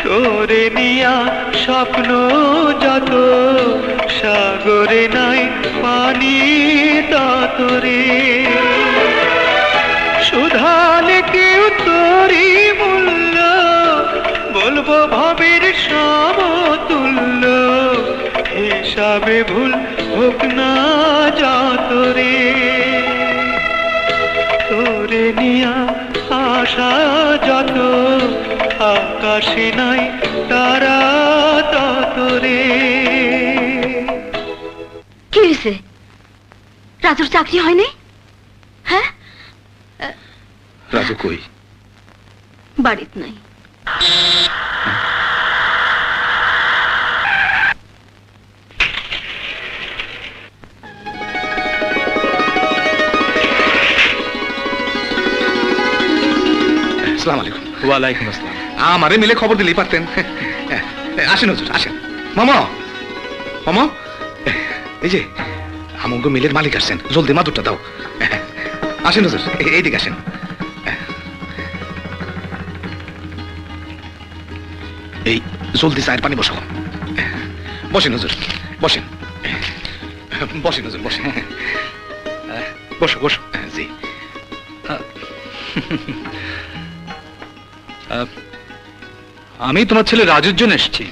তোরে নিয়া স্বপ্ন যত, সাগরে নাই পানি ততরে। সুধালে কেউ তোরই মূল্য, বলবো ভবের সমতুল্য। হিসাবে ভুল হোক না যতরে, তোরে নিয়া আশা যত, আকাশে নাই তারা ততরে। কি হয়েছে? রাজুর চাকরি হয়নি? হ্যাঁ, রাজু কই? বাড়িত নাই। আসসালামু আলাইকুম। ওয়ালাইকুম আসসালাম। আমারে মিলে খবর দিলেই পারতেন। আসেন হুজুর, আসেন। মামা, মামা, এই যে আমগো মিলের মালিক আসছেন, জলদি মাদুরটা দাও। আসেন হুজুর, এইদিকে আসেন। এই জলদি চায়ের পানি বসাও। বসেন হুজুর, বসেন। বসেন হুজুর, বসেন। বসো বসো। জি। আমি তোমার ছেলে রাজুর জন্য এসেছি।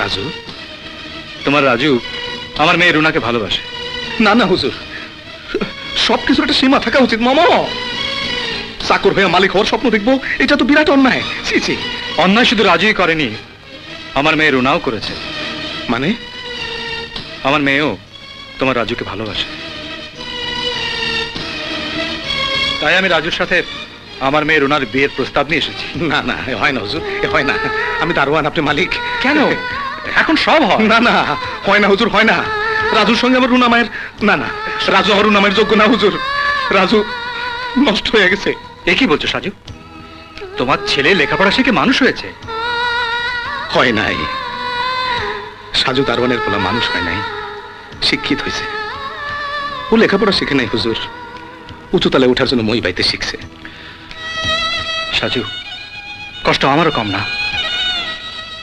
রাজু? তোমার রাজু আমার মেয়ে রুনাকে ভালোবাসে। না না হুজুর, সবকিছুর একটা সীমা থাকা উচিত। মামা, চাকর হয়ে মালিক হওয়ার স্বপ্ন দেখবো, এটা তো বিরাট অন্যায়। ছি ছি। অন্যায় শুধু রাজুই করেনি, আমার মেয়ে রুনাও করেছে। মানে? আমার মেয়েও তোমার রাজুকে ভালোবাসে। তাই আমি রাজুর সাথে আমার মেয়ে রুনার বিয়ের প্রস্তাব নিয়ে এসেছি। না না, হয় না হুজুর, হয় না। আমি দারোয়ান, আপনি মালিক। কেন? এখন সব হয়। না না, হয় না হুজুর, হয় না। রাজুর সঙ্গে আমার রুনা মায়ের, না না, রাজু আমার রুনা মায়ের যোগ্য না হুজুর। রাজু নষ্ট হয়ে গেছে। এ কি বলছো সাজু? তোমার ছেলে লেখাপড়া শিখে মানুষ হয়েছে। হয় নাই। সাজু দারোয়ানের পোলা মানুষ হয় নাই, শিক্ষিত হয়েছে। ও লেখাপড়া শিখে নাই হুজুর, উঁচু তালে ওঠার জন্য মই বাইতে শিখছে। সাজু, কষ্ট আমারও কম না।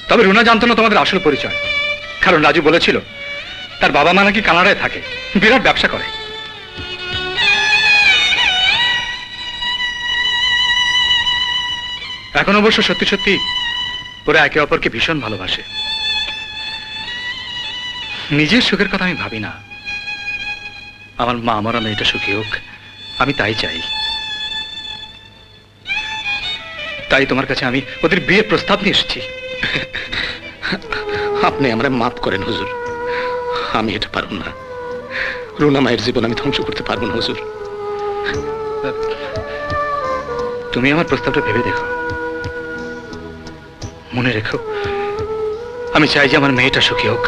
তবে রুনা জানতো না তোমাদের আসল পরিচয়। কারণ রাজু বলেছিল তার বাবা মা নাকি কানাডায় থাকে, বিরাট ব্যবসা করে। এখন অবশ্য সত্যি সত্যি ওরা একে অপরকে ভীষণ ভালোবাসে। নিজের সুখের কথা আমি ভাবি না, আমার মা আমার মেয়েটা সুখী হোক, আমি তাই চাই। তাই তোমার কাছে আমি ওদের বিয়ের প্রস্তাব নিয়ে এসেছি। আপনি আমরা মাফ করেন হুজুর, আমি এটা পারব না। রুনা মায়ের জীবন আমি ধ্বংস করতে পারবো না হুজুর। তুমি আমার প্রস্তাবটা ভেবে দেখো, মনে রেখো আমি চাই যে আমার মেয়েটা সুখী হোক।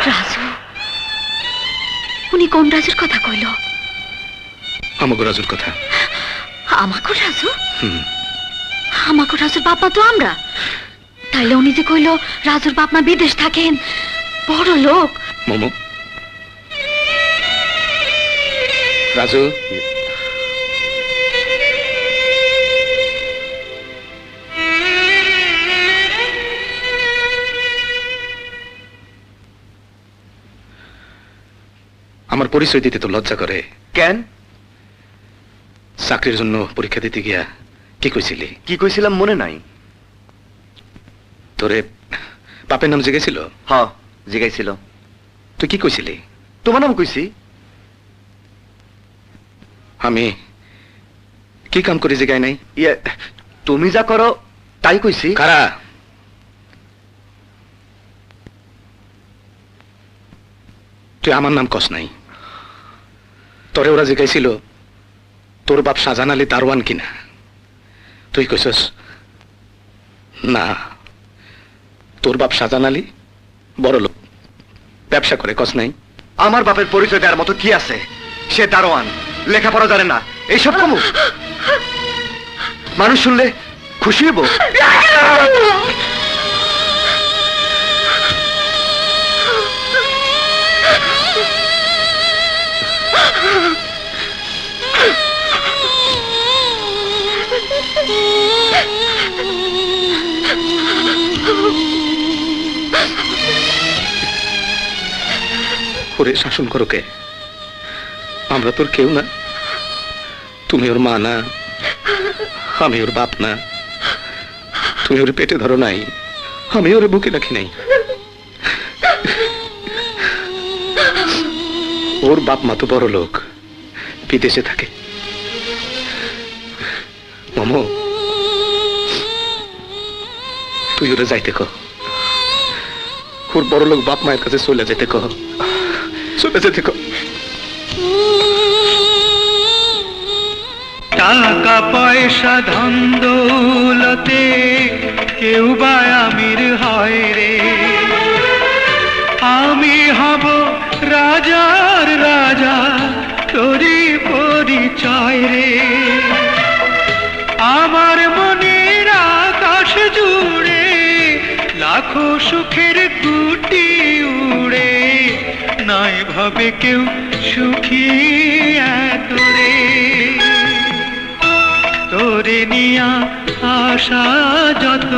রাজু, উনি কোন রাজুর কথা কইল? আমাগো রাজুর কথা। আমাকে রাজু? আমাকে রাজুর বাপ মা তো আমরা। তাইলে উনি যে কইল রাজুর বাপ মা বিদেশ থাকেন, বড় লোক। মোমো, রাজু, আমার পরিচয় দিতে তো লজ্জা করে। কেন? চাকরির জন্য পরীক্ষা দিতে গিয়া কি কইছিলি? কি কইছিলাম মনে নাই? তোরে বাপের নাম জিজ্ঞেছিল? হ, জিগাইছিল। তুই কি কইছিলি? তোমার নাম কইছি। আমি কি কাম করি জিগাই নাই? ইয়ে, তুমি যা করো তাই কইছি। কারা? তুই আমার নাম কস নাই। তোরে ওরা জিজ্ঞাসিল তোর বাপ শাহজাহান আলী দারোয়ান কিনা, তুই কইছস না, তোর বাপ শাহজাহান আলী বড় লোক, ব্যবসা করে, কস নাই? আমার বাপের পরিচয় দেওয়ার মতো কি আছে? সে দারোয়ান, লেখাপড়া জানে না, এইসব কমু মানুষ শুনলে খুশি হইব। ওরে শাসন করো কে? আমরা তোর কেউ না। তুমি ওর মা না, আমি ওর বাপ না। তুমি ওর পেটে ধরো নাই, আমি ওর বুকে রাখি নাই। ওর বাপ মা তো বড় লোক, বিদেশে থাকে। মামু, তুই ওরা যাইতে কহ, ওর বড় লোক বাপ মায়ের কাছে চলে যেতে কহ, চলে যেতে কহ। টাকা পয়সা ধন দৌলতে কেউ বা আমির হয় রে, আমি হব রাজার রাজা, তোরই পরিচয় রে। আমার মনের আকাশ জুড়ে লাখো সুখের কুটি উড়ে, নাই ভাবে কেউ সুখী এত রে। তোরে নিয়া আশা যত